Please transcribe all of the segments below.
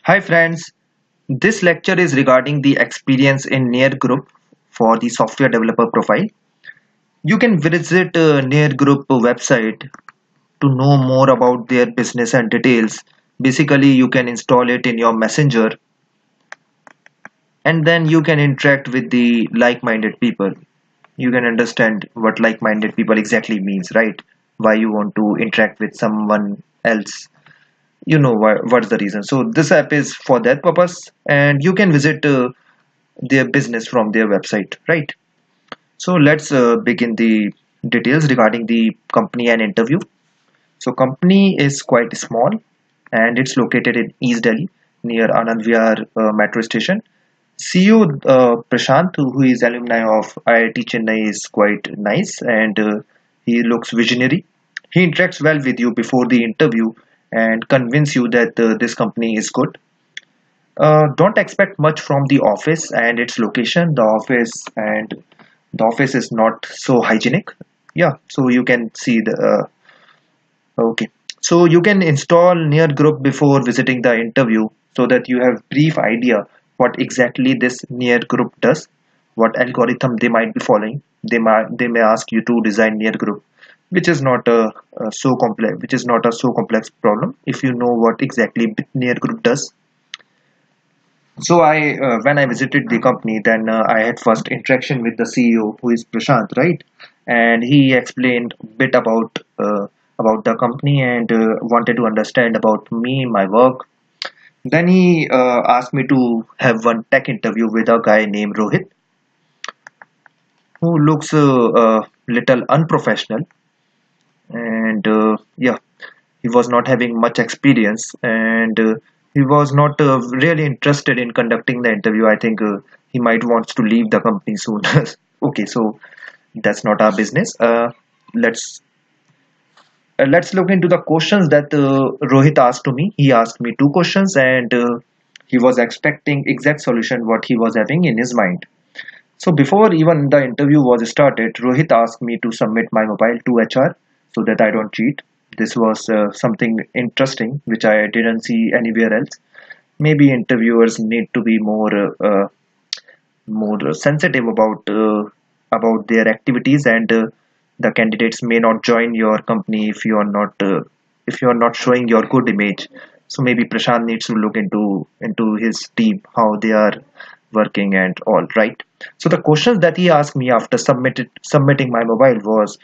Hi friends, this lecture is regarding the experience in NearGroup for the software developer profile. You can visit NearGroup website to know more about their business and details. Basically, you can install it in your messenger and then you can interact with the like-minded people. You can understand what like-minded people exactly means, right? Why you want to interact with someone else. You know what's the reason. So this app is for that purpose and you can visit their business from their website, right? So let's begin the details regarding the company and interview. So company is quite small and it's located in East Delhi near Anand Vihar metro station. CEO Prashant, who is alumni of IIT Chennai, is quite nice and he looks visionary. He interacts well with you before the interview and convince you that this company is good. Don't expect much from the office and its location. The office is not so hygienic. Yeah, so you can see the okay. So you can install Near Group before visiting the interview so that you have brief idea what exactly this Near Group does, what algorithm they might be following. They may ask you to design Near Group, which is not a so complex problem if you know what exactly Near Group does. So when I visited the company, then I had first interaction with the CEO, who is Prashant, right? And he explained a bit about the company and wanted to understand about me, my work. Then he asked me to have one tech interview with a guy named Rohit, who looks a little unprofessional, and yeah, he was not having much experience and he was not really interested in conducting the interview. I think he might wants to leave the company soon. Okay, so that's not our business. Let's look into the questions that Rohit asked to me. He asked me two questions and he was expecting exact solution what he was having in his mind. So before even the interview was started, Rohit asked me to submit my mobile to HR so that I don't cheat. This was something interesting which I didn't see anywhere else. Maybe interviewers need to be more sensitive about their activities, and the candidates may not join your company if you are not showing your good image. So maybe Prashant needs to look into his team, how they are working and all, right? So the questions that he asked me after submitting my mobile was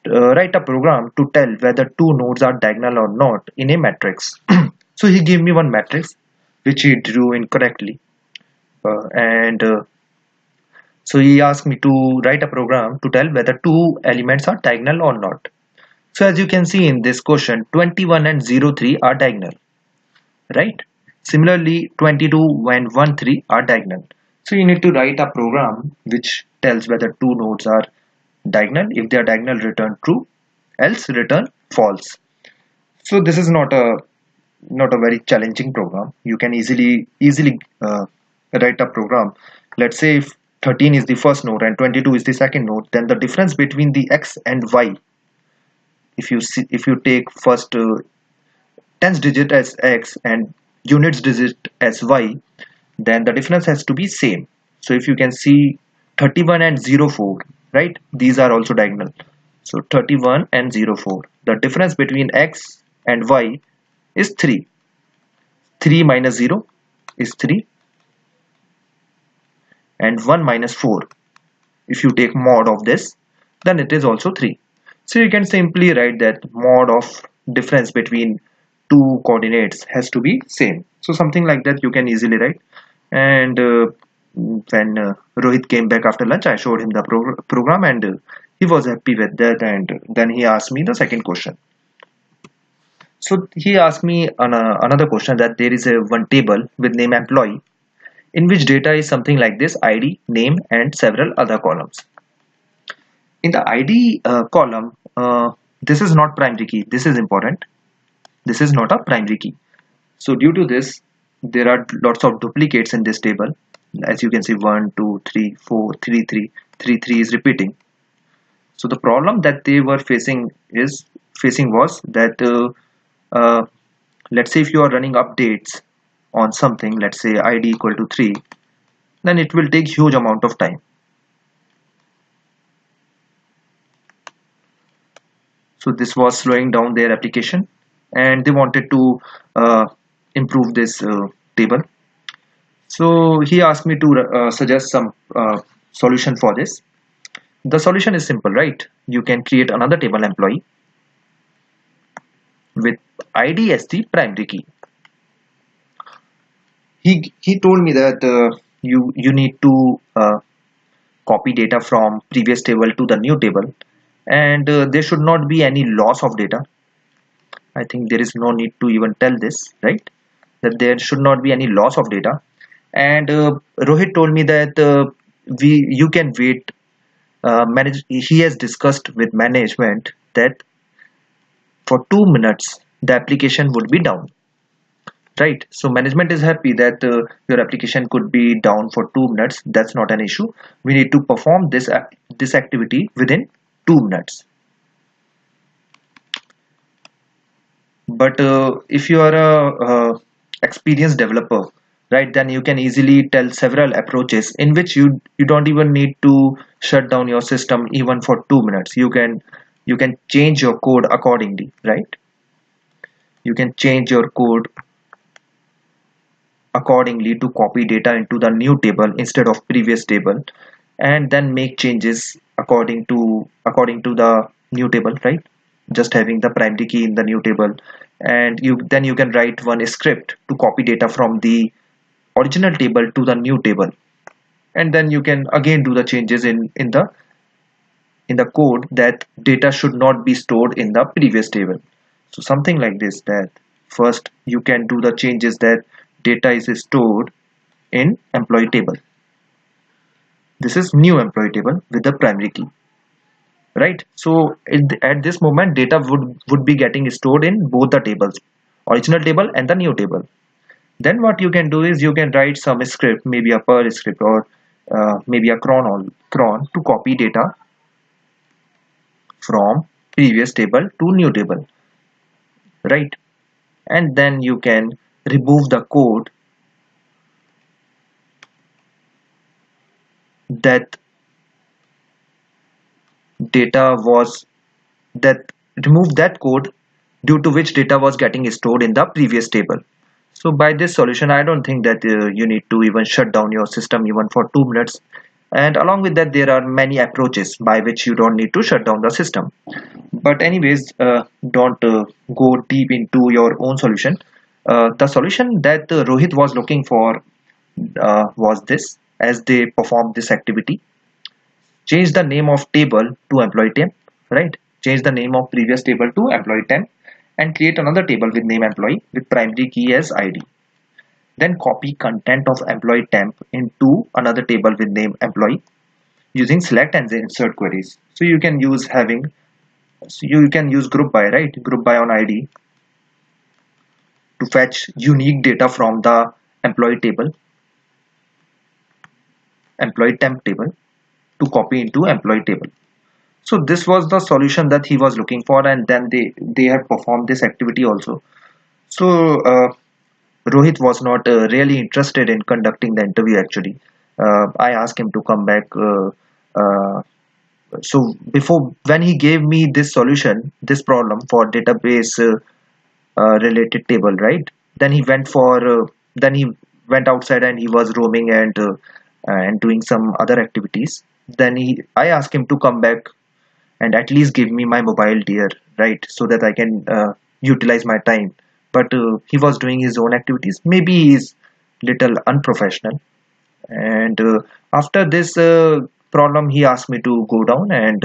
write a program to tell whether two nodes are diagonal or not in a matrix. So he gave me one matrix which he drew incorrectly, and so he asked me to write a program to tell whether two elements are diagonal or not. So as you can see in this question, 21 and 03 are diagonal, right? Similarly, 22 and 13 are diagonal. So you need to write a program which tells whether two nodes are diagonal. If they are diagonal, return true, else return false. So this is not a very challenging program. You can easily write a program. Let's say if 13 is the first node and 22 is the second node, then the difference between the x and y, if you take first tens digit as x and units digit as y, then the difference has to be same. So if you can see 31 and 04, right, these are also diagonal. So 31 and 04, the difference between x and y is 3. 3 minus 0 is 3 and 1 minus 4. If you take mod of this, then it is also 3. So you can simply write that mod of difference between two coordinates has to be same. So something like that you can easily write. And when Rohit came back after lunch, I showed him the program and he was happy with that. And then he asked me the second question. So he asked me another question, that there is a one table with name employee in which data is something like this: ID, name, and several other columns. In the ID column, this is not primary key. This is important. This is not a primary key. So due to this, there are lots of duplicates in this table. As you can see, 1, 2, 3, 4, 3, 3, 3, 3 is repeating. So the problem that they were facing was that let's say if you are running updates on something, let's say id equal to 3, then it will take huge amount of time. So this was slowing down their application, and they wanted to uh, improve this table. So he asked me to suggest some solution for this. The solution is simple, right? You can create another table employee with id as the primary key. He told me that you need to copy data from previous table to the new table, and there should not be any loss of data. I think there is no need to even tell this, right? That there should not be any loss of data. And Rohit told me that we you can wait. He has discussed with management that for 2 minutes the application would be down, right? So management is happy that your application could be down for 2 minutes. That's not an issue. We need to perform this activity within 2 minutes. But if you are a experienced developer, right, then you can easily tell several approaches in which you don't even need to shut down your system even for 2 minutes. You can change your code accordingly, right? You can change your code accordingly to copy data into the new table instead of previous table, and then make changes according to the new table, right? Just having the primary key in the new table, and you can write one script to copy data from the original table to the new table, and then you can again do the changes in the code that data should not be stored in the previous table. So something like this, that first you can do the changes that data is stored in employee table. This is new employee table with the primary key, right? So at this moment data would be getting stored in both the tables, original table and the new table. Then what you can do is you can write some script, maybe a Perl script, or maybe a cron to copy data from previous table to new table, right? And then you can remove the code that data was that remove that code due to which data was getting stored in the previous table. So by this solution, I don't think that you need to even shut down your system even for 2 minutes. And along with that, there are many approaches by which you don't need to shut down the system. But anyways, don't go deep into your own solution. The solution that Rohit was looking for was this. As they perform this activity, change the name of table to employee temp, right? Change the name of previous table to employee temp, and create another table with name employee with primary key as id. Then copy content of employee temp into another table with name employee using select and insert queries. So you can use group by, right? Group by on id to fetch unique data from the employee table, employee temp table, to copy into employee table. So this was the solution that he was looking for, and then they have performed this activity also. So Rohit was not really interested in conducting the interview actually. I asked him to come back. So before, when he gave me this solution, this problem for database related table, right? Then he went outside and he was roaming and doing some other activities. I asked him to come back and at least give me my mobile dear, right, so that I can utilize my time. But he was doing his own activities. Maybe he's little unprofessional. And after this problem, he asked me to go down, and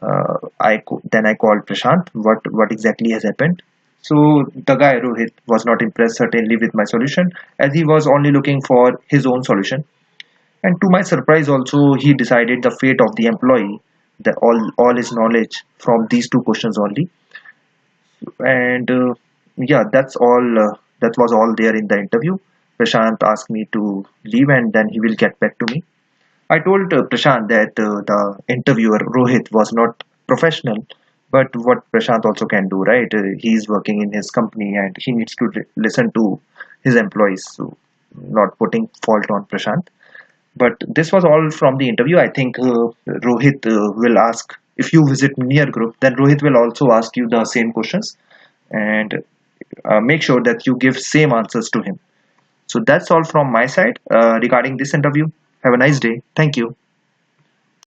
then I called Prashant. What exactly has happened? So the guy Rohit was not impressed certainly with my solution, as he was only looking for his own solution. And to my surprise, also he decided the fate of the employee, the all his knowledge from these two questions only. And yeah, that's all. That was all there in the interview. Prashant asked me to leave, and then he will get back to me. I told Prashant that the interviewer Rohit was not professional, but what Prashant also can do, right? He is working in his company and he needs to listen to his employees. So not putting fault on Prashant. But this was all from the interview. I think Rohit will ask, if you visit NearGroup, then Rohit will also ask you the same questions, and make sure that you give same answers to him. So that's all from my side regarding this interview. Have a nice day. Thank you.